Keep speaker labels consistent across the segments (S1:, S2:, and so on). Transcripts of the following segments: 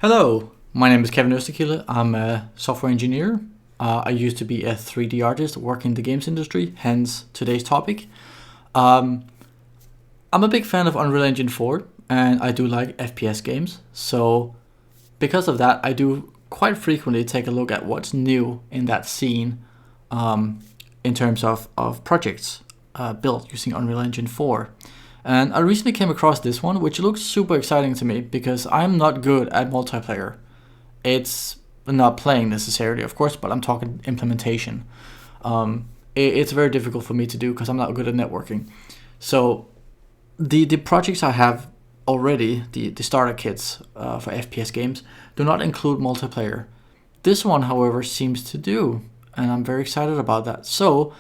S1: Hello, my name is Kevin Österkille. I'm a software engineer. I used to be a 3D artist working in the games industry, hence today's topic. I'm a big fan of Unreal Engine 4 and I do like FPS games. So because of that, I do quite frequently take a look at what's new in that scene in terms of projects built using Unreal Engine 4. And I recently came across this one, which looks super exciting to me because I'm not good at multiplayer. It's not playing necessarily, of course, but I'm talking implementation. It's very difficult for me to do because I'm not good at networking. So the projects I have already, the starter kits for FPS games, do not include multiplayer. This one, however, seems to do, and I'm very excited about that. So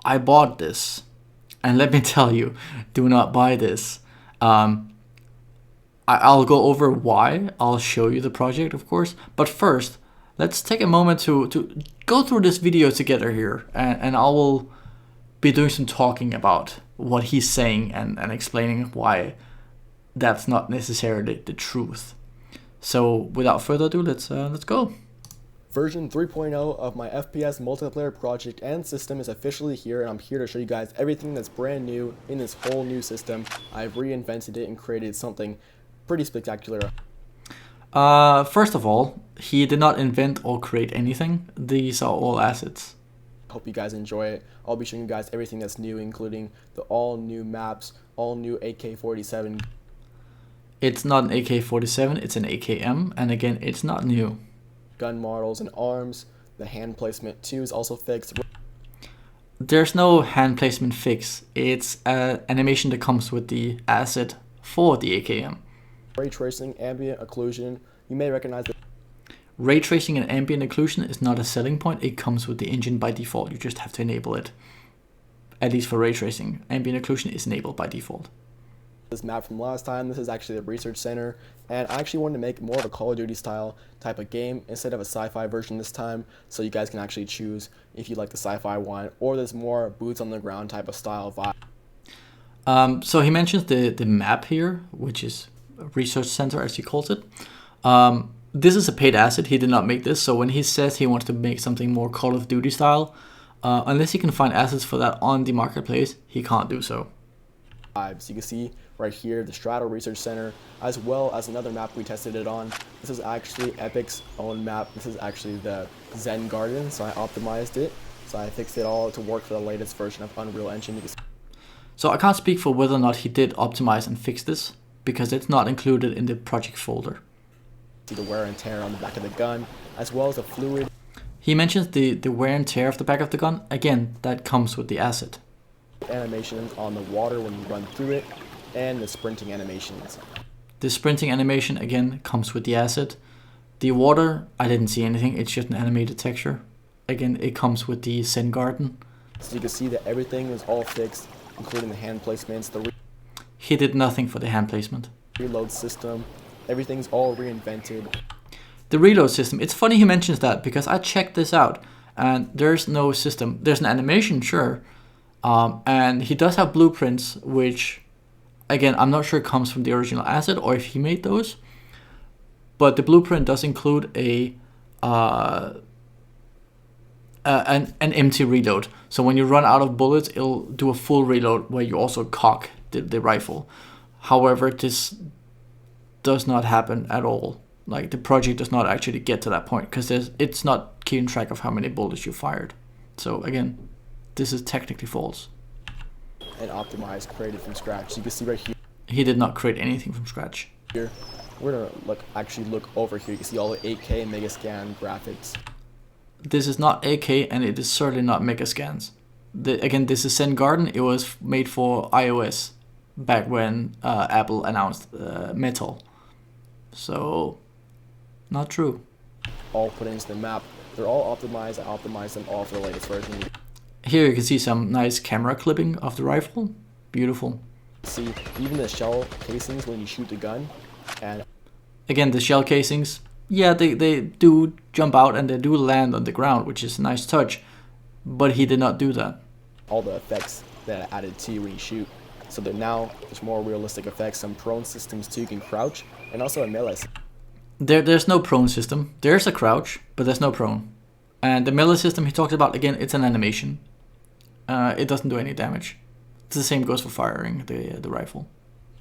S1: I bought this. And let me tell you, do not buy this. I'll go over why. I'll show you the project, of course. But first, let's take a moment to go through this video together here. And I will be doing some talking about what he's saying and explaining why that's not necessarily the truth. So without further ado, let's go.
S2: Version 3.0 of my FPS multiplayer project and system is officially here, and I'm here to show you guys everything that's brand new in this whole new system. I've reinvented it and created something pretty spectacular.
S1: First of all, he did not invent or create anything. These are all assets.
S2: Hope you guys enjoy it. I'll be showing you guys everything that's new, including the all new maps, all new AK-47.
S1: It's not an AK-47, it's an AKM, and again, it's not new.
S2: Gun models and arms. The hand placement too is also fixed.
S1: There's no hand placement fix. It's an animation that comes with the asset for the AKM.
S2: Ray tracing, ambient occlusion. You may recognize it.
S1: Ray tracing and ambient occlusion is not a selling point. It comes with the engine by default. You just have to enable it. At least for ray tracing, ambient occlusion is enabled by default.
S2: This map from last time, this is actually the research center, and I actually wanted to make more of a Call of Duty style type of game instead of a sci-fi version this time, so you guys can actually choose if you like the sci-fi one or this more boots on the ground type of style vibe.
S1: So he mentions the map here, which is a research center as he calls it. This is a paid asset. He did not make this, so when he says he wants to make something more Call of Duty style, unless he can find assets for that on the marketplace, he can't do so.
S2: So you can see right here the Strato Research Center, as well as another map we tested it on. This is actually Epic's own map. This is actually the Zen Garden, so I optimized it. So I fixed it all to work for the latest version of Unreal Engine.
S1: So I can't speak for whether or not he did optimize and fix this, because it's not included in the project folder.
S2: See the wear and tear on the back of the gun, as well as the fluid.
S1: He mentions the wear and tear of the back of the gun. Again, that comes with the asset.
S2: Animations on the water when you run through it, and the sprinting animations.
S1: The sprinting animation, again, comes with the asset. The water, I didn't see anything. It's just an animated texture. Again, it comes with the Zen Garden.
S2: So you can see that everything is all fixed, including the hand placements,
S1: He did nothing for the hand placement.
S2: reload system. Everything's all reinvented.
S1: The reload system, it's funny he mentions that because I checked this out and there's no system. There's an animation, sure. And he does have blueprints, which, again, I'm not sure it comes from the original asset or if he made those. But the blueprint does include an empty reload. So when you run out of bullets, it'll do a full reload where you also cock the rifle. However, this does not happen at all. Like, the project does not actually get to that point because it's not keeping track of how many bullets you fired. So again, this is technically false.
S2: And optimized, created from scratch. So you can see right here.
S1: He did not create anything from scratch.
S2: We're gonna look over here. You can see all the 8K Mega Scan graphics.
S1: This is not 8K and it is certainly not Mega Scans. Again, this is Zen Garden. It was made for iOS back when Apple announced Metal. So, not true.
S2: All put into the map. They're all optimized. I optimized them all for the latest version.
S1: Here you can see some nice camera clipping of the rifle. Beautiful.
S2: See, even the shell casings when you shoot the gun. And
S1: again, the shell casings, yeah, they do jump out and they do land on the ground, which is a nice touch. But he did not do that.
S2: All the effects that I added to you when you shoot. So that now there's more realistic effects. Some prone systems too, you can crouch, and also a melee.
S1: There's no prone system. There's a crouch, but there's no prone. And the melee system he talked about, again, it's an animation. It doesn't do any damage. The same goes for firing the rifle.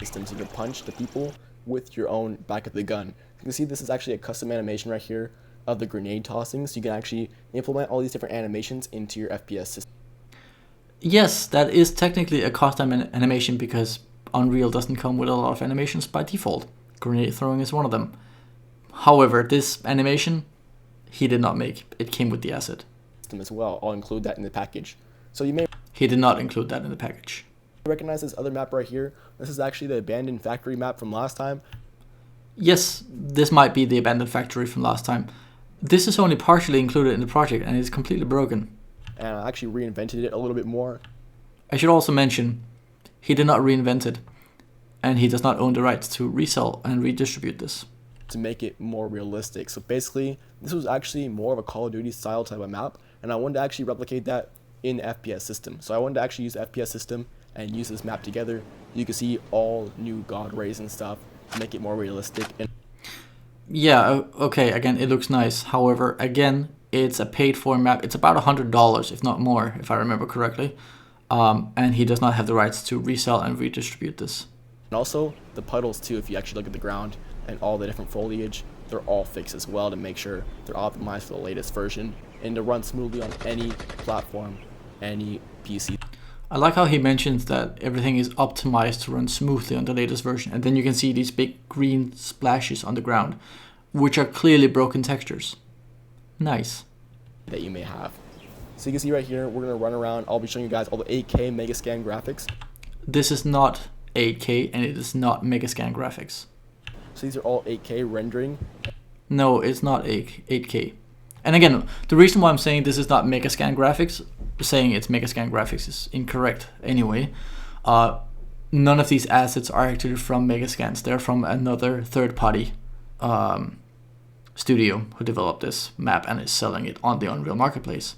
S2: Systems you can punch the people with your own back of the gun. You can see this is actually a custom animation right here of the grenade tossing, so you can actually implement all these different animations into your FPS system.
S1: Yes, that is technically a custom animation because Unreal doesn't come with a lot of animations by default. Grenade throwing is one of them. However, this animation he did not make. It came with the asset.
S2: As well, I'll include that in the package. So you may
S1: He did not include that in the package.
S2: recognize this other map right here. This is actually the abandoned factory map from last time.
S1: Yes, this might be the abandoned factory from last time. This is only partially included in the project and is completely broken.
S2: And I actually reinvented it a little bit more.
S1: I should also mention, he did not reinvent it, and he does not own the rights to resell and redistribute this.
S2: To make it more realistic. So basically, this was actually more of a Call of Duty style type of map, and I wanted to actually replicate that in the FPS system. So I wanted to actually use the FPS system and use this map together. You can see all new god rays and stuff to make it more realistic. And
S1: Yeah, okay, again, it looks nice. However, again, it's a paid for map. It's about $100, if not more, if I remember correctly. And he does not have the rights to resell and redistribute this.
S2: also the puddles too, if you actually look at the ground and all the different foliage, they're all fixed as well to make sure they're optimized for the latest version and to run smoothly on any platform, any PC.
S1: I like how he mentions that everything is optimized to run smoothly on the latest version, and then you can see these big green splashes on the ground, which are clearly broken textures. Nice.
S2: That you may have. So you can see right here, we're going to run around. I'll be showing you guys all the 8K Megascan graphics.
S1: This is not 8K and it is not Megascan graphics.
S2: So these are all 8K rendering.
S1: No, it's not 8K. And again, the reason why I'm saying this is not Megascan graphics, saying it's Megascan graphics is incorrect anyway. None of these assets are actually from Megascans. They're from another third-party studio who developed this map and is selling it on the Unreal Marketplace.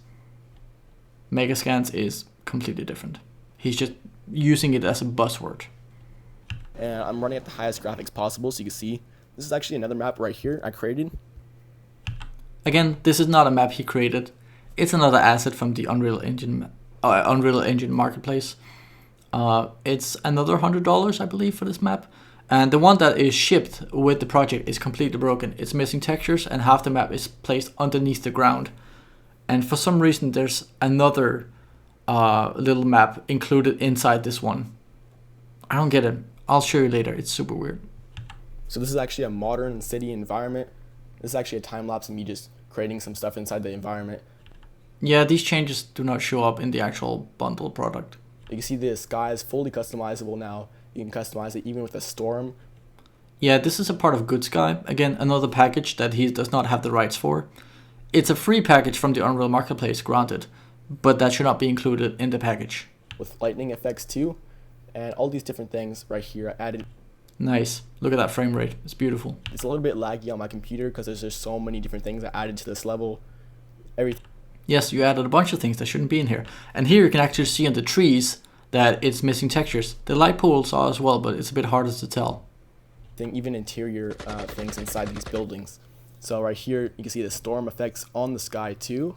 S1: Megascans is completely different. He's just using it as a buzzword.
S2: And I'm running at the highest graphics possible, so you can see this is actually another map right here I created.
S1: Again, this is not a map he created. It's another asset from the Unreal Engine Marketplace. It's another $100, I believe, for this map. And the one that is shipped with the project is completely broken. It's missing textures and half the map is placed underneath the ground. And for some reason, there's another little map included inside this one. I don't get it. I'll show you later. It's super weird.
S2: So this is actually a modern city environment. This is actually a time lapse of me just creating some stuff inside the environment.
S1: Yeah, these changes do not show up in the actual bundle product.
S2: You can see the sky is fully customizable now. You can customize it even with a storm.
S1: Yeah, this is a part of Good Sky. Again, another package that he does not have the rights for. It's a free package from the Unreal Marketplace, granted, but that should not be included in the package.
S2: With lightning effects too, and all these different things right here I added.
S1: Nice. Look at that frame rate. It's beautiful.
S2: It's a little bit laggy on my computer because there's just so many different things I added to this level.
S1: Yes, you added a bunch of things that shouldn't be in here. And here you can actually see on the trees that it's missing textures. The light pools are as well, but it's a bit harder to tell.
S2: Even interior things inside these buildings. So right here, you can see the storm effects on the sky too.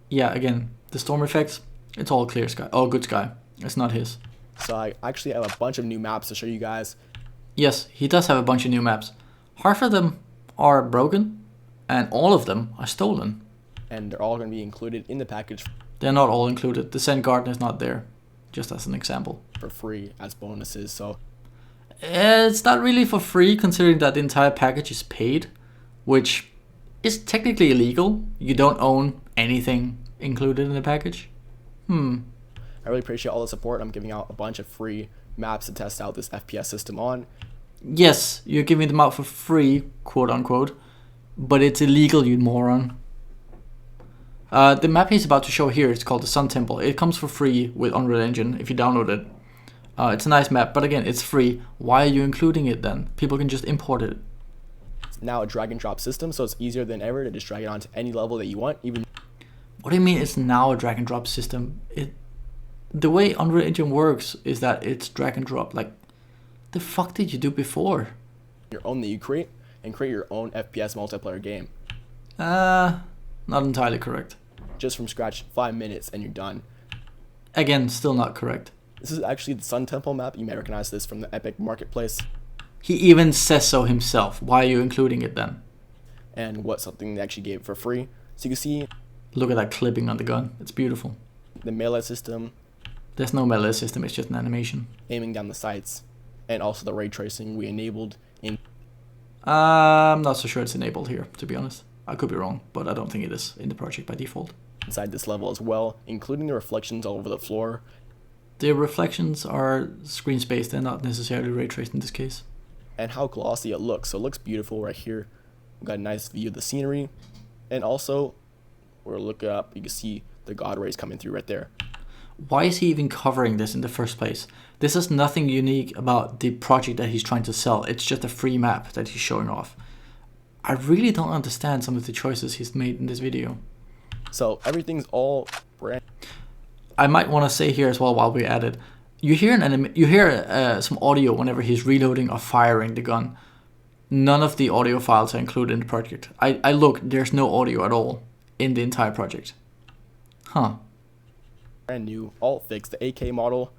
S1: Yeah, again, the storm effects, it's all clear sky, all Good Sky. It's not his.
S2: So I actually have a bunch of new maps to show you guys.
S1: Yes, he does have a bunch of new maps. Half of them are broken, and all of them are stolen.
S2: And they're all going to be included in the package
S1: They're not all included. The Zen Garden is not there, just as an example.
S2: for free as bonuses. So
S1: It's not really for free, considering that the entire package is paid, which is technically illegal. You don't own anything included in the package.
S2: I really appreciate all the support. I'm giving out a bunch of free maps to test out this FPS system on.
S1: Yes, you're giving them out for free, quote unquote, but it's illegal, you moron. The map he's about to show here is called the Sun Temple. It comes for free with Unreal Engine if you download it. It's a nice map, but again, it's free. Why are you including it then? People can just import it.
S2: It's now a drag and drop system, so it's easier than ever to just drag it onto any level that you want. Even
S1: What do you mean it's now a drag and drop system? The way Unreal Engine works is that it's drag and drop. Like, the fuck did you do before?
S2: your own that you create. and create your own FPS multiplayer game.
S1: Not entirely correct.
S2: Just from scratch, 5 minutes and you're done.
S1: Again, still not correct.
S2: This is actually the Sun Temple map. You may recognize this from the Epic Marketplace.
S1: He even says so himself. Why are you including it then?
S2: And what something they actually gave for free. So you can see.
S1: Look at that clipping on the gun. It's beautiful.
S2: The melee system.
S1: There's no melee system, it's just an animation.
S2: Aiming down the sights. And also the ray tracing we enabled in.
S1: I'm not so sure it's enabled here, to be honest. I could be wrong, but I don't think it is in the project by default.
S2: Inside this level as well, including the reflections all over the floor.
S1: The reflections are screen spaced, they're not necessarily ray traced in this case.
S2: And how glossy it looks. So it looks beautiful right here. We've got a nice view of the scenery. And also, we're looking up, you can see the God rays coming through right there.
S1: Why is he even covering this in the first place? This is nothing unique about the project that he's trying to sell. It's just a free map that he's showing off. I really don't understand some of the choices he's made in this video.
S2: So everything's all brand.
S1: I might want to say here as well while we're at it. You hear some audio whenever he's reloading or firing the gun. None of the audio files are included in the project. I looked, there's no audio at all in the entire project. Huh.
S2: Brand new, all fixed, the AK model.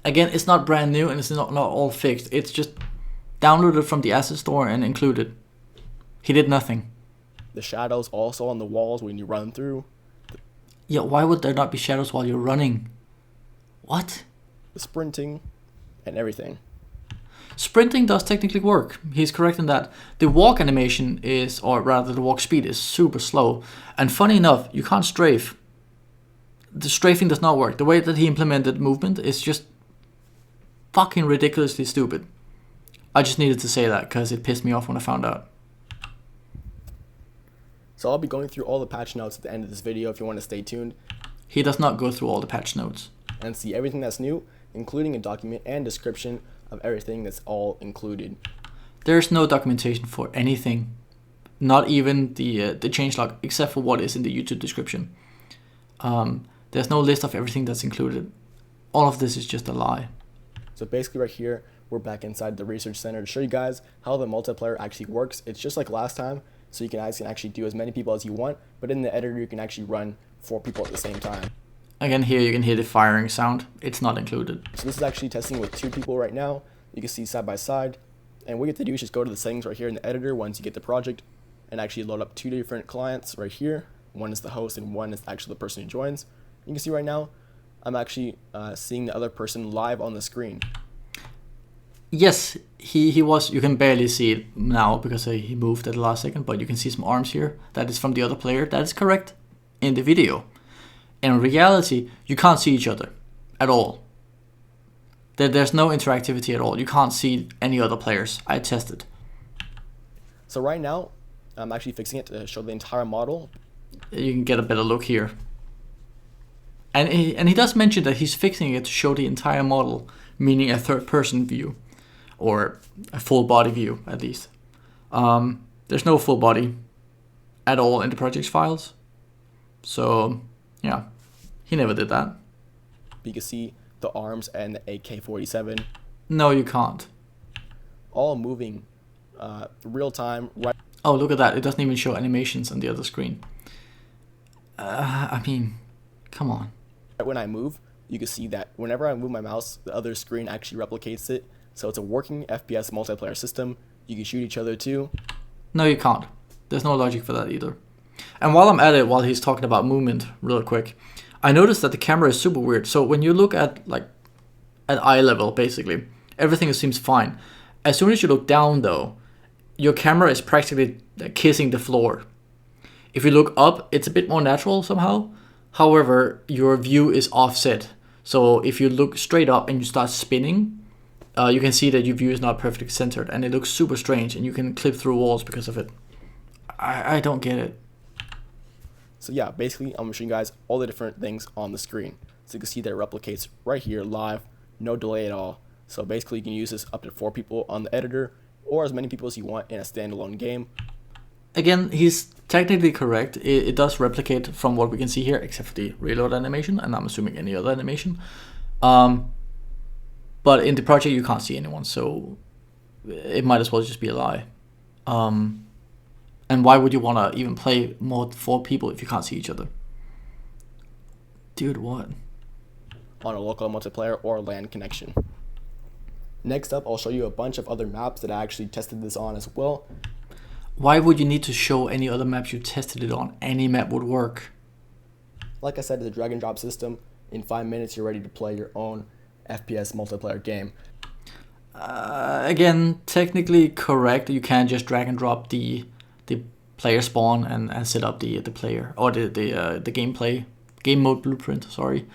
S1: Again, it's not brand new and it's not all fixed. It's just downloaded from the asset store and included. He did nothing.
S2: The shadows also on the walls when you run through.
S1: Yeah, why would there not be shadows while you're running? What?
S2: The sprinting and everything.
S1: Sprinting does technically work. He's correct in that. The walk animation is, or rather the walk speed is super slow. And funny enough, you can't strafe. The strafing does not work. The way that he implemented movement is just fucking ridiculously stupid. I just needed to say that because it pissed me off when I found out.
S2: So I'll be going through all the patch notes at the end of this video if you want to stay tuned.
S1: He does not go through all the patch notes.
S2: And see everything that's new, including a document and description of everything that's all included.
S1: There's no documentation for anything. Not even the changelog, except for what is in the YouTube description. There's no list of everything that's included. All of this is just a lie.
S2: So basically right here, we're back inside the research center to show you guys how the multiplayer actually works. It's just like last time, so you can actually do as many people as you want, but in the editor you can actually run 4 people at the same time.
S1: Again, here you can hear the firing sound. It's not included.
S2: So this is actually testing with 2 people right now. You can see side by side. And what you have to do is just go to the settings right here in the editor once you get the project and actually load up 2 different clients right here. One is the host and one is actually the person who joins. You can see right now, I'm actually seeing the other person live on the screen.
S1: Yes, he was. You can barely see it now because he moved at the last second, but you can see some arms here. That is from the other player. That is correct in the video. In reality, you can't see each other at all. There's no interactivity at all. You can't see any other players. I tested.
S2: So right now, I'm actually fixing it to show the entire model.
S1: You can get a better look here. And he does mention that he's fixing it to show the entire model, meaning a third-person view, or a full-body view at least. There's no full body at all in the project's files. So, yeah, he never did that.
S2: You can see the arms and the AK-47.
S1: No, you can't.
S2: All moving real time. Right.
S1: Oh, look at that. It doesn't even show animations on the other screen. I mean, come on.
S2: When I move, you can see that whenever I move my mouse, the other screen actually replicates it. So it's a working FPS multiplayer system. You can shoot each other too.
S1: No, you can't. There's no logic for that either. And while I'm at it, while he's talking about movement real quick, I noticed that the camera is super weird. So when you look at eye level, basically, everything seems fine. As soon as you look down though, your camera is practically kissing the floor. If you look up, it's a bit more natural somehow. However, your view is offset. So if you look straight up and you start spinning, you can see that your view is not perfectly centered and it looks super strange and you can clip through walls because of it. I don't get it.
S2: So yeah, basically I'm going to show you guys all the different things on the screen. So you can see that it replicates right here live, no delay at all. So basically you can use this up to 4 people on the editor or as many people as you want in a standalone game.
S1: Again, he's technically correct. It does replicate from what we can see here, except for the reload animation, and I'm assuming any other animation. But in the project, you can't see anyone, so it might as well just be a lie. And why would you want to even play more 4 people if you can't see each other? Dude, what?
S2: On a local multiplayer or LAN connection. Next up, I'll show you a bunch of other maps that I actually tested this on as well.
S1: Why would you need to show any other maps you tested it on? Any map would work.
S2: Like I said, it's a drag and drop system. In 5 minutes, you're ready to play your own FPS multiplayer game.
S1: Again, technically correct. You can just drag and drop the player spawn and set up the player or the gameplay game mode blueprint. Sorry,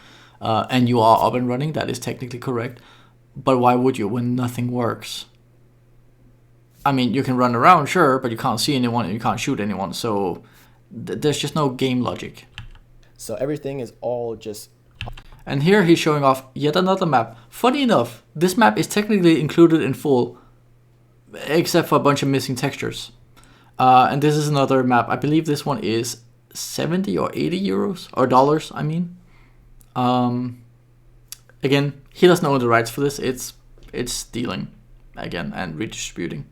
S1: and you are up and running. That is technically correct. But why would you when nothing works? I mean, you can run around, sure, but you can't see anyone and you can't shoot anyone. So there's just no game logic.
S2: So everything is all just...
S1: And here he's showing off yet another map. Funny enough, this map is technically included in full, except for a bunch of missing textures. And this is another map. I believe this one is 70 or 80 euros, or dollars, I mean. Again, he doesn't own the rights for this. It's stealing, again, and redistributing.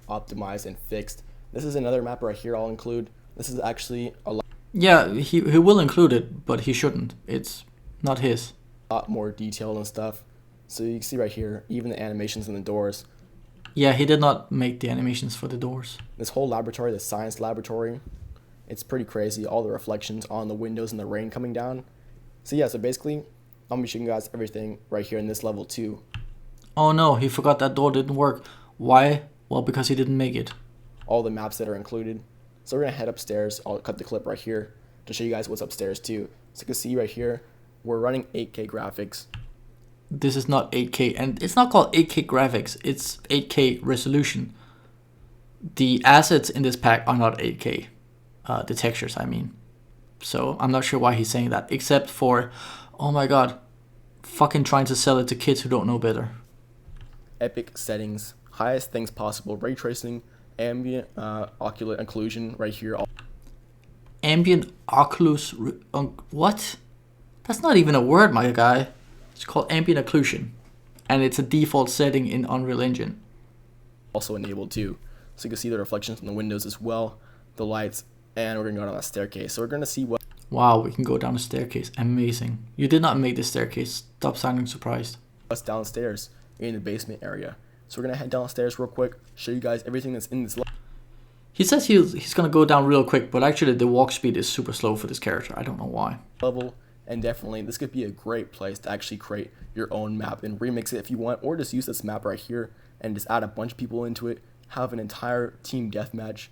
S2: Optimized and fixed. This is another map right here I'll include. This is actually a lot...
S1: Yeah, he will include it, but he shouldn't. It's not his.
S2: A lot more detailed and stuff. So you can see right here, even the animations in the doors.
S1: Yeah, he did not make the animations for the doors.
S2: This whole laboratory, the science laboratory, it's pretty crazy. All the reflections on the windows and the rain coming down. So yeah, so basically, I'm going to be showing you guys everything right here in this level too.
S1: Oh no, he forgot that door didn't work. Why? Well, because he didn't make it.
S2: All the maps that are included. So we're going to head upstairs. I'll cut the clip right here to show you guys what's upstairs too. So you can see right here, we're running 8K graphics.
S1: This is not 8K, and it's not called 8K graphics, it's 8K resolution. The assets in this pack are not 8K, the textures I mean. So I'm not sure why he's saying that, except for, oh my god, fucking trying to sell it to kids who don't know better.
S2: Epic settings, highest things possible, ray tracing, ambient ocular occlusion right here.
S1: Ambient occlus, what? That's not even a word, my guy. It's called ambient occlusion, and it's a default setting in Unreal Engine.
S2: Also enabled too, so you can see the reflections from the windows as well, the lights, and we're gonna go down that staircase. So we're gonna see what...
S1: Wow, we can go down the staircase. Amazing. You did not make the staircase. Stop sounding surprised.
S2: What's downstairs in the basement area. So we're gonna head downstairs real quick, show you guys everything that's in this level.
S1: He says he's gonna go down real quick, but actually the walk speed is super slow for this character. I don't know why.
S2: And definitely, this could be a great place to actually create your own map and remix it if you want, or just use this map right here and just add a bunch of people into it, have an entire team deathmatch.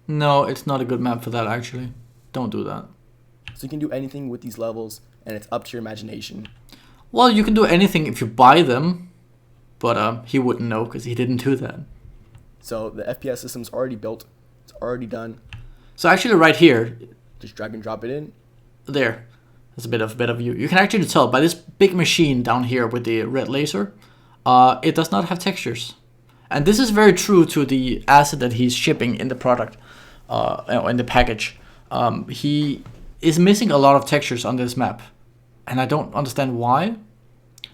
S1: No, it's not a good map for that, actually. Don't do that.
S2: So you can do anything with these levels, and it's up to your imagination.
S1: Well, you can do anything if you buy them, but he wouldn't know because he didn't do that.
S2: So the FPS system's already built. It's already done.
S1: So actually right here,
S2: just drag and drop it in.
S1: There. That's a bit of a better view. You can actually tell by this big machine down here with the red laser, it does not have textures. And this is very true to the asset that he's shipping in the product, in the package. He is missing a lot of textures on this map, and I don't understand why.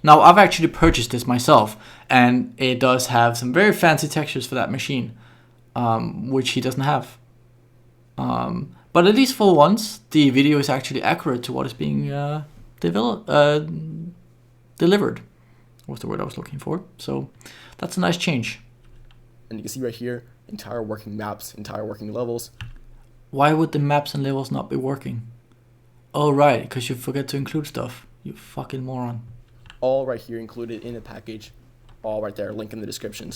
S1: Now, I've actually purchased this myself, and it does have some very fancy textures for that machine, which he doesn't have. But at least for once, the video is actually accurate to what is being delivered. What's the word I was looking for? So that's a nice change.
S2: And you can see right here, entire working maps, entire working levels.
S1: Why would the maps and levels not be working? Oh, right, because you forget to include stuff. You fucking moron.
S2: All right here included in the package. All right there, link in the description.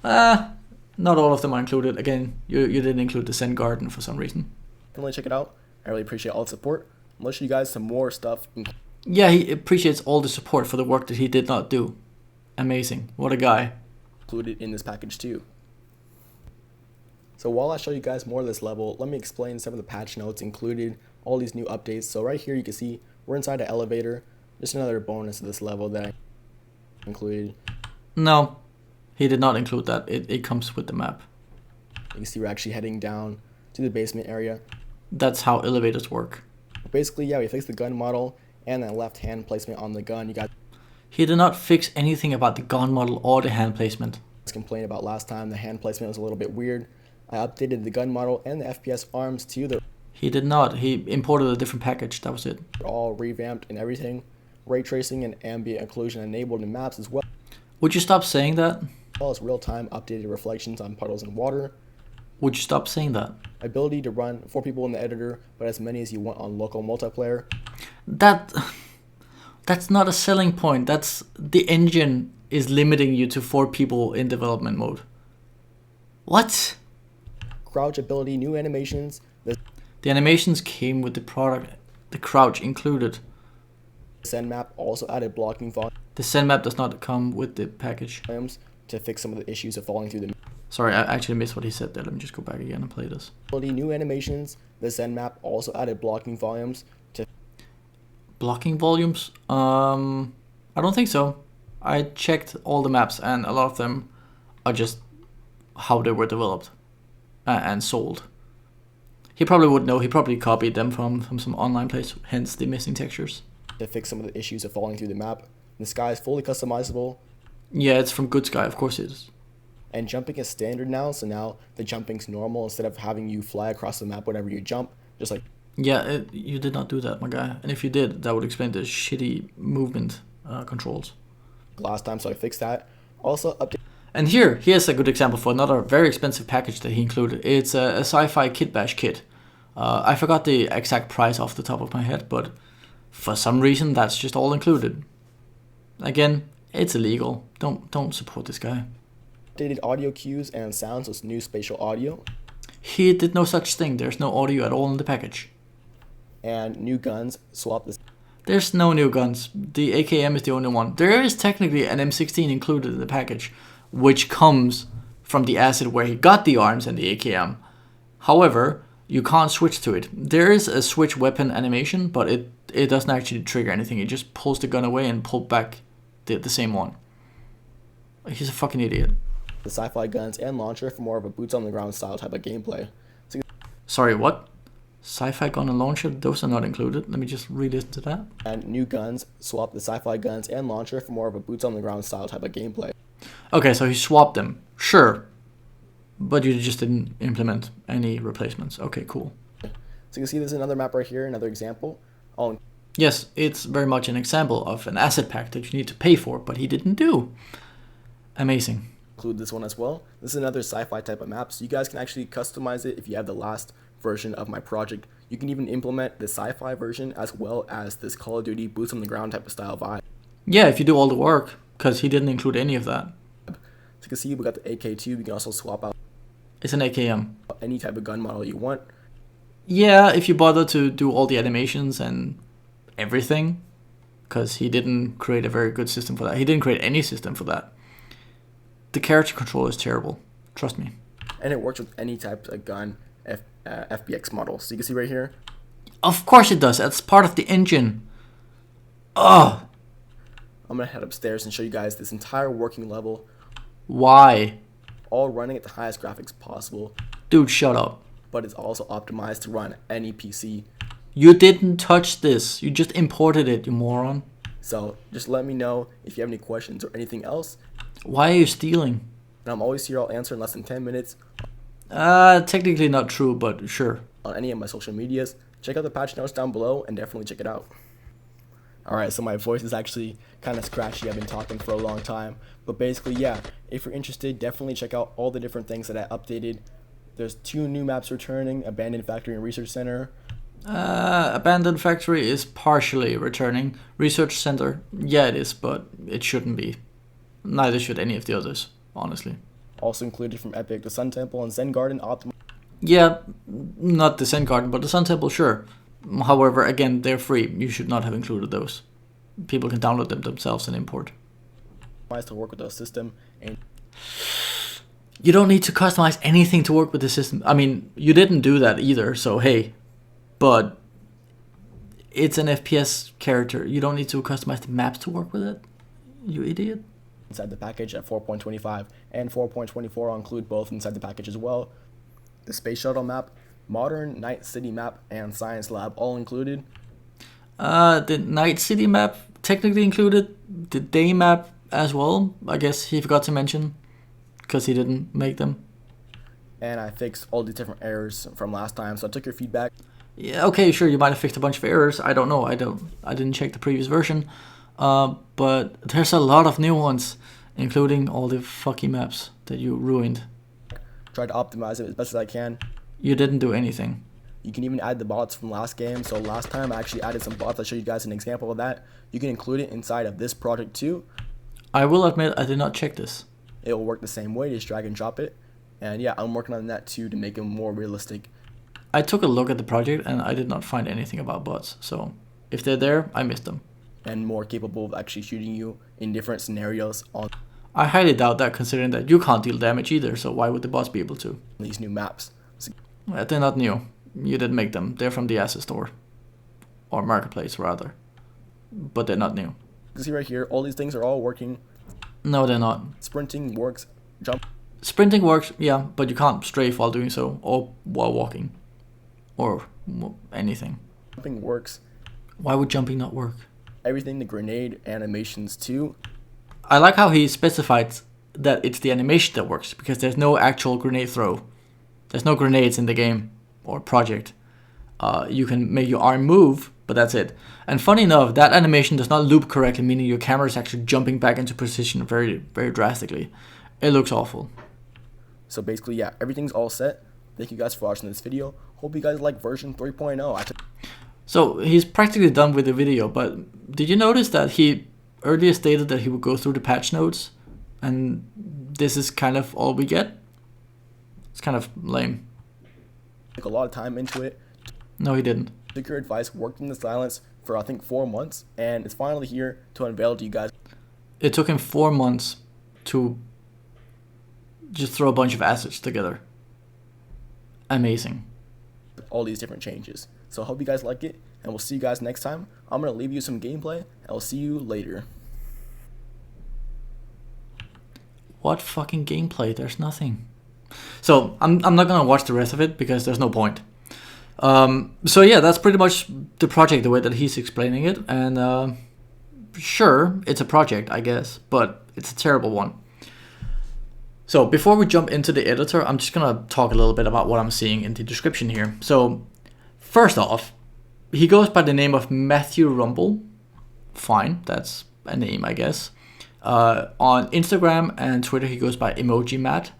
S1: Not all of them are included. Again, you didn't include the Zen Garden for some reason.
S2: Definitely check it out. I really appreciate all the support. I'm going to show you guys some more stuff.
S1: Yeah, he appreciates all the support for the work that he did not do. Amazing. What a guy.
S2: Included in this package too. So while I show you guys more of this level, let me explain some of the patch notes included, all these new updates. So right here you can see we're inside an elevator. Just another bonus of this level that I included.
S1: No, he did not include that. It comes with the map.
S2: You can see we're actually heading down to the basement area.
S1: That's how elevators work.
S2: Basically, yeah, we fixed the gun model and that left hand placement on the gun. You got.
S1: He did not fix anything about the gun model or the hand placement.
S2: Complained about last time, the hand placement was a little bit weird. I updated the gun model and the FPS arms too. They're
S1: He did not. He imported a different package. That was it.
S2: all revamped and everything. Ray tracing and ambient occlusion enabled in maps as well.
S1: Would you stop saying that?
S2: As well as real-time updated reflections on puddles and water.
S1: Would you stop saying that?
S2: Ability to run 4 people in the editor, but as many as you want on local multiplayer.
S1: That's not a selling point. That's the engine is limiting you to 4 people in development mode. What?
S2: Crouch ability, new animations.
S1: The animations came with the product, the crouch included.
S2: Zen map also added blocking
S1: The Zen map does not come with the package.
S2: volumes to fix some of the issues of falling through the
S1: Sorry, I actually missed what he said there. Let me just go back again and play this.
S2: new animations. The Zen map also added blocking volumes to
S1: Blocking volumes? I don't think so. I checked all the maps and a lot of them are just how they were developed and sold. He probably would know. He probably copied them from some online place, hence the missing textures.
S2: to fix some of the issues of falling through the map. The sky is fully customizable,
S1: Yeah, it's from Good Sky, of course it is.
S2: and jumping is standard now, so now the jumping's normal instead of having you fly across the map whenever you jump, just like
S1: Yeah, you did not do that, my guy. And if you did, that would explain the shitty movement controls.
S2: last time, so I fixed that. Also, update
S1: And here's a good example for another very expensive package that he included. It's a SciFi Kit Bash kit. I forgot the exact price off the top of my head, but for some reason that's just all included. Again, it's illegal. Don't support this guy.
S2: updated audio cues and sounds with new spatial audio,
S1: He did no such thing. There's no audio at all in the package.
S2: and new guns swap the
S1: There's no new guns. The AKM is the only one. There is technically an M16 included in the package, which comes from the asset where he got the arms and the AKM. However, you can't switch to it. There is a switch weapon animation, but it doesn't actually trigger anything. It just pulls the gun away and pulls back the same one. He's a fucking idiot.
S2: the sci-fi guns and launcher for more of a boots on the ground style type of gameplay.
S1: Sorry, what? Sci-fi gun and launcher? Those are not included. Let me just re-listen to that.
S2: And new guns swap the sci-fi guns and launcher for more of a boots on the ground style type of gameplay.
S1: Okay, so he swapped them. Sure. But you just didn't implement any replacements. Okay, cool.
S2: So you can see there's another map right here, another example. I'll
S1: Yes, it's very much an example of an asset pack that you need to pay for, but he didn't do. Amazing.
S2: include this one as well. This is another sci-fi type of map, so you guys can actually customize it if you have the last version of my project. You can even implement the sci-fi version as well as this Call of Duty boots on the ground type of style vibe.
S1: Yeah, if you do all the work, because he didn't include any of that.
S2: So you can see we got the AK2. You can also swap out
S1: It's an AKM.
S2: any type of gun model you want.
S1: Yeah, if you bother to do all the animations and everything, because he didn't create a very good system for that. He didn't create any system for that. The character control is terrible. Trust me.
S2: And it works with any type of gun FBX model. So you can see right here,
S1: Of course it does. That's part of the engine. Ugh.
S2: I'm going to head upstairs and show you guys this entire working level,
S1: Why?
S2: all running at the highest graphics possible,
S1: Dude, shut up.
S2: but it's also optimized to run any PC.
S1: You didn't touch this. You just imported it, you moron.
S2: So just let me know if you have any questions or anything else.
S1: Why are you stealing?
S2: And I'm always here. I'll answer in less than 10 minutes
S1: Technically not true, but sure.
S2: on any of my social medias. Check out the patch notes down below and definitely check it out. Alright, so my voice is actually kind of scratchy. I've been talking for a long time. But basically, yeah, if you're interested, definitely check out all the different things that I updated. There's 2 new maps returning, Abandoned Factory and Research Center.
S1: Abandoned Factory is partially returning. Research Center, yeah it is, but it shouldn't be. Neither should any of the others, honestly.
S2: Also included from Epic, the Sun Temple and Zen Garden optimized.
S1: Yeah, not the Zen Garden, but the Sun Temple, sure. However, again, they're free. You should not have included those. People can download them themselves and import.
S2: to work with the system, and
S1: You don't need to customize anything to work with the system. I mean, you didn't do that either, so hey. But it's an FPS character. You don't need to customize the maps to work with it. You idiot.
S2: inside the package at 4.25 and 4.24. I'll include both inside the package as well. The Space Shuttle map, Modern Night City map, and Science Lab all included.
S1: The Night City map technically included. The day map as well. I guess he forgot to mention. because he didn't make them.
S2: And I fixed all these different errors from last time. So I took your feedback.
S1: Yeah, okay, sure, you might have fixed a bunch of errors. I don't know. I didn't check the previous version. But there's a lot of new ones, including all the fucky maps that you ruined.
S2: Tried to optimize it as best as I can.
S1: You didn't do anything.
S2: You can even add the bots from last game. So last time I actually added some bots. I'll show you guys an example of that. You can include it inside of this project too.
S1: I will admit I did not check this.
S2: It will work the same way. Just drag and drop it. And yeah, I'm working on that too to make it more realistic.
S1: I took a look at the project and I did not find anything about bots. So if they're there, I missed them.
S2: And more capable of actually shooting you in different scenarios on
S1: I highly doubt that, considering that you can't deal damage either. So why would the bots be able to?
S2: these new maps. So
S1: They're not new. You didn't make them. They're from the asset store. Or marketplace, rather. But they're not new.
S2: you can see right here, all these things are all working.
S1: No, they're not.
S2: Sprinting works. Jump.
S1: Sprinting works, yeah, but you can't strafe while doing so, or while walking. Or anything.
S2: Jumping works.
S1: Why would jumping not work?
S2: Everything, the grenade animations too.
S1: I like how he specified that it's the animation that works, because there's no actual grenade throw. There's no grenades in the game or project. You can make your arm move, but that's it. And funny enough, that animation does not loop correctly, meaning your camera is actually jumping back into position very, very drastically. It looks awful.
S2: So basically, yeah, everything's all set. Thank you guys for watching this video. Hope you guys like version 3.0.
S1: So he's practically done with the video, but did you notice that he earlier stated that he would go through the patch notes, and this is kind of all we get? It's kind of lame.
S2: Took a lot of time into it.
S1: No, he didn't.
S2: Took your advice, worked in the silence for I think 4 months, and it's finally here to unveil to you guys.
S1: It took him 4 months to just throw a bunch of assets together. Amazing.
S2: All these different changes. So I hope you guys like it, and we'll see you guys next time. I'm going to leave you some gameplay, and I'll see you later.
S1: What fucking gameplay? There's nothing. So I'm not gonna watch the rest of it because there's no point. So yeah, that's pretty much the project, the way that he's explaining it. And sure, it's a project, I guess, but it's a terrible one. So before we jump into the editor, I'm just gonna talk a little bit about what I'm seeing in the description here. So first off, he goes by the name of Matthew Rumble. Fine, that's a name, I guess. On Instagram and Twitter, he goes by Emoji Matt.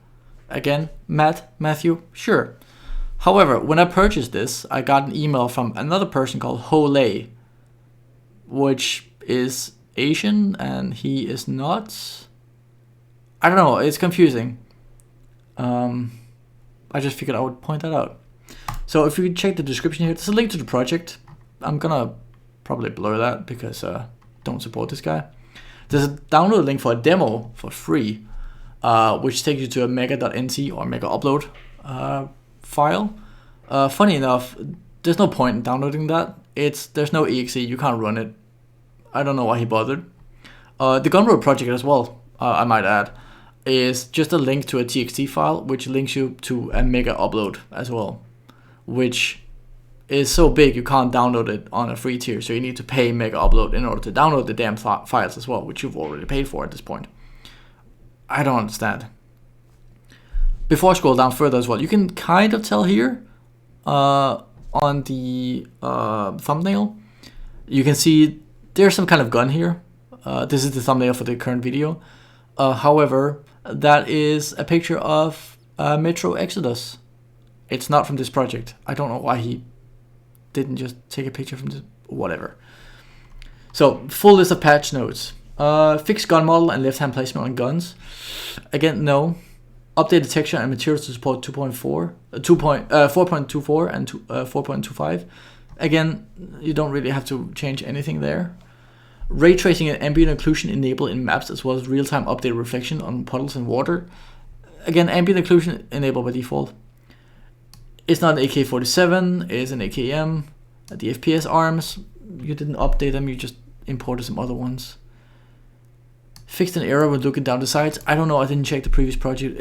S1: Again, Matthew, sure. However, when I purchased this, I got an email from another person called Ho Lei, which is Asian, and he is not. I don't know, it's confusing. I just figured I would point that out. So if you check the description here, there's a link to the project. I'm gonna probably blur that because don't support this guy. There's a download link for a demo for free, which takes you to a mega.nt or mega upload file. Funny enough, there's no point in downloading that. There's no exe, you can't run it. I don't know why he bothered. The Gumroad project as well, I might add, is just a link to a txt file, which links you to a mega upload as well, which is so big you can't download it on a free tier, so you need to pay mega upload in order to download the damn files as well, which you've already paid for at this point. I don't understand. Before I scroll down further as well, you can kind of tell here on the thumbnail, you can see there's some kind of gun here. This is the thumbnail for the current video. However, that is a picture of Metro Exodus. It's not from this project. I don't know why he didn't just take a picture from this, whatever. So, full list of patch notes. Fixed gun model and left hand placement on guns. Again, no. Updated texture and materials to support 4.24 and 4.25. Again, you don't really have to change anything there. Ray tracing and ambient occlusion enabled in maps, as well as real-time updated reflection on puddles and water. Again, ambient occlusion enabled by default. It's not an AK-47, it's an AKM. The FPS arms, you didn't update them, you just imported some other ones. Fixed an error when looking down the sights. I don't know, I didn't check the previous project.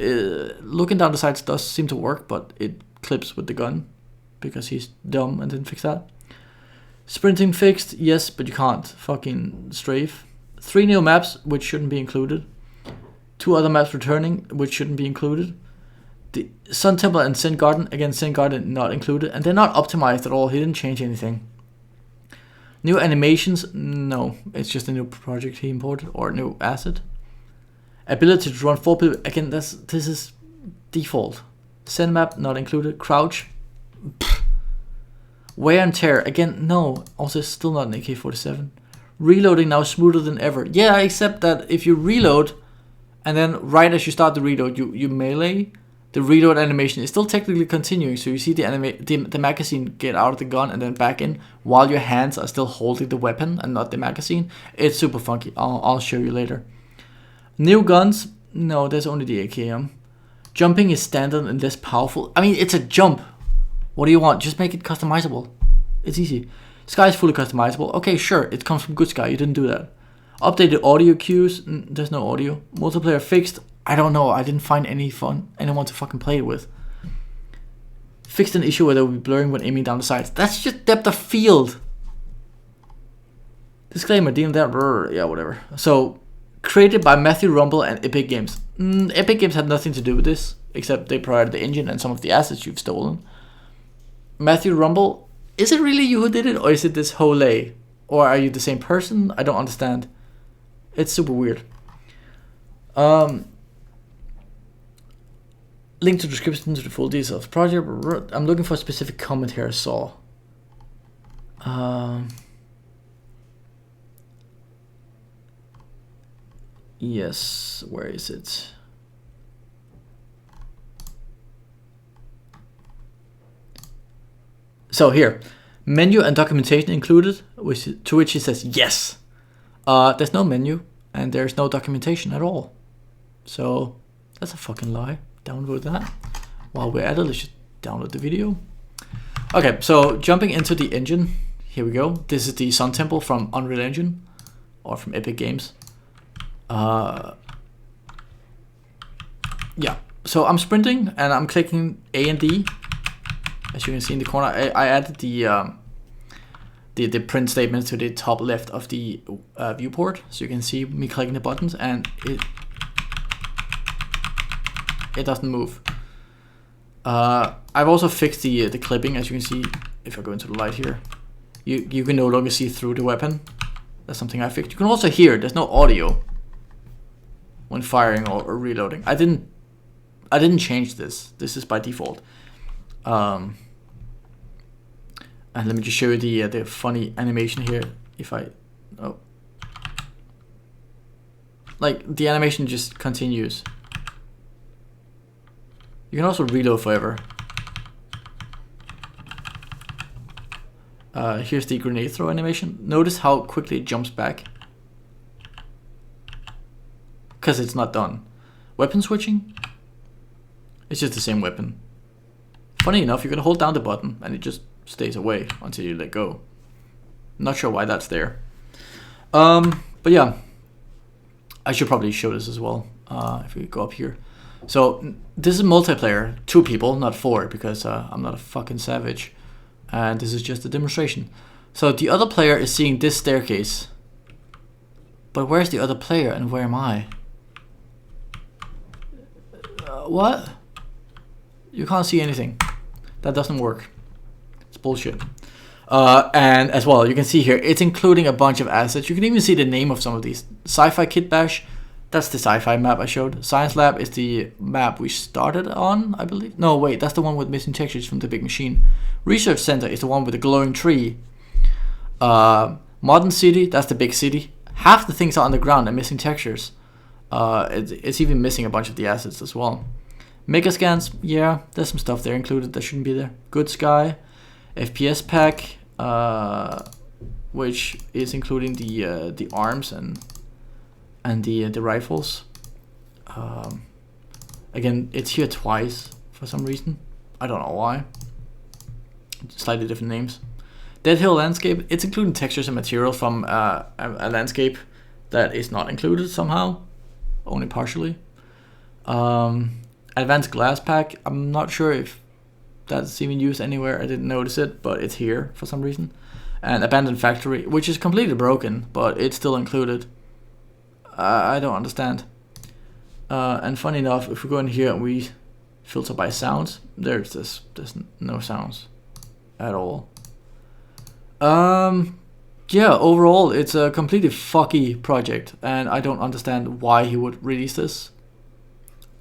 S1: Looking down the sights does seem to work, but it clips with the gun because he's dumb and didn't fix that. Sprinting fixed, yes, but you can't fucking strafe. 3 new maps, which shouldn't be included. 2 other maps returning, which shouldn't be included. The Sun Temple and Zen Garden, again, Zen Garden not included, and they're not optimized at all. He didn't change anything. New animations, no, it's just a new project he imported, or a new asset. Ability to run 4 people, again, this is default. Zen map, not included. Crouch, pfft. Wear and tear, again, no, also still not an AK-47. Reloading now smoother than ever. Yeah, except that if you reload, and then right as you start the reload, you melee, the reload animation is still technically continuing, so you see the magazine get out of the gun and then back in, while your hands are still holding the weapon and not the magazine. It's super funky, I'll show you later. New guns, no, there's only the AKM. Jumping is standard and less powerful. I mean, it's a jump. What do you want? Just make it customizable. It's easy. Sky is fully customizable. Okay, sure, it comes from Good Sky, you didn't do that. Updated audio cues, there's no audio. Multiplayer fixed, I don't know, I didn't find anyone to fucking play it with. Fixed an issue where there will be blurring when aiming down the sights. That's just depth of field. Disclaimer, that, yeah, whatever. So, created by Matthew Rumble and Epic Games. Epic Games had nothing to do with this, except they provided the engine and some of the assets you've stolen. Matthew Rumble, is it really you who did it, or is it this Ho Lei? Or are you the same person? I don't understand. It's super weird. Link to description to the full details of the project. I'm looking for a specific comment here I saw. Yes, where is it? So here, menu and documentation included, to which he says yes. There's no menu and there's no documentation at all. So that's a fucking lie. Download that. While we're at it, let's just download the video. Okay, so jumping into the engine, here we go. This is the Sun Temple from Unreal Engine, or from Epic Games. Yeah, so I'm sprinting and I'm clicking A and D. As you can see in the corner, I added the print statements to the top left of the viewport, so you can see me clicking the buttons and it doesn't move. I've also fixed the clipping, as you can see if I go into the light here. You can no longer see through the weapon. That's something I fixed. You can also hear there's no audio when firing or reloading. I didn't change this. This is by default. And let me just show you the funny animation here. Like the animation just continues. You can also reload forever. Here's the grenade throw animation. Notice how quickly it jumps back. Because it's not done. Weapon switching. It's just the same weapon. Funny enough, you can hold down the button and it just stays away until you let go. Not sure why that's there. But yeah, I should probably show this as well. If we go up here. So this is multiplayer, 2 people, not 4, because I'm not a fucking savage. And this is just a demonstration. So the other player is seeing this staircase. But where's the other player and where am I? What? You can't see anything. That doesn't work. It's bullshit. And as well, you can see here, it's including a bunch of assets. You can even see the name of some of these. SciFi Kit Bash, that's the sci-fi map I showed. Science Lab is the map we started on, I believe. No, wait, that's the one with missing textures from the big machine. Research Center is the one with the glowing tree. Modern City, that's the big city. Half the things are underground and missing textures. It's even missing a bunch of the assets as well. Mega scans, yeah, there's some stuff there included that shouldn't be there. Good Sky, FPS pack, which is including the arms and the rifles. Again, it's here twice for some reason. I don't know why. Slightly different names. Dead Hill Landscape, it's including textures and material from a landscape that is not included somehow, only partially. Advanced Glass Pack, I'm not sure if that's even used anywhere. I didn't notice it, but it's here for some reason. And Abandoned Factory, which is completely broken, but it's still included. I don't understand. And funny enough, if we go in here and we filter by sounds, there's no sounds at all. Yeah, overall, it's a completely fucky project, and I don't understand why he would release this,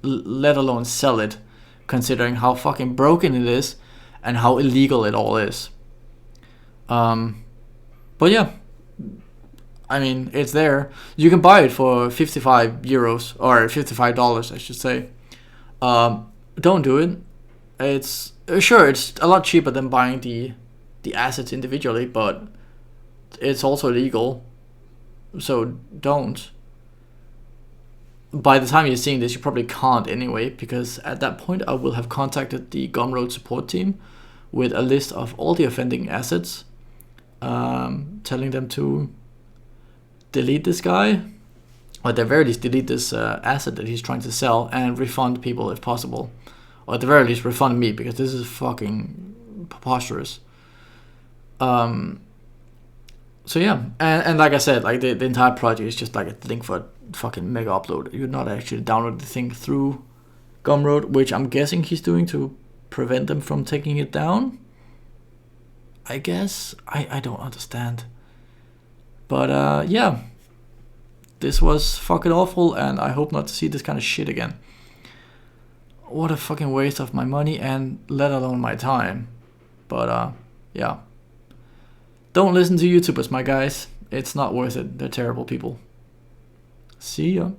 S1: let alone sell it, considering how fucking broken it is and how illegal it all is. But yeah, I mean, it's there. You can buy it for 55 euros, or $55, I should say. Don't do it. It's sure, it's a lot cheaper than buying the assets individually, but it's also illegal, so don't. By the time you're seeing this, you probably can't anyway, because at that point I will have contacted the Gumroad support team with a list of all the offending assets, telling them to delete this guy, or at the very least delete this asset that he's trying to sell, and refund people if possible, or at the very least refund me, because this is fucking preposterous. So yeah, and like I said, like the entire project is just like a link for a fucking mega upload. You're not actually download the thing through Gumroad, which I'm guessing he's doing to prevent them from taking it down. I guess I don't understand, but yeah, this was fucking awful, and I hope not to see this kind of shit again. What a fucking waste of my money, and let alone my time. But yeah. Don't listen to YouTubers, my guys. It's not worth it. They're terrible people. See ya.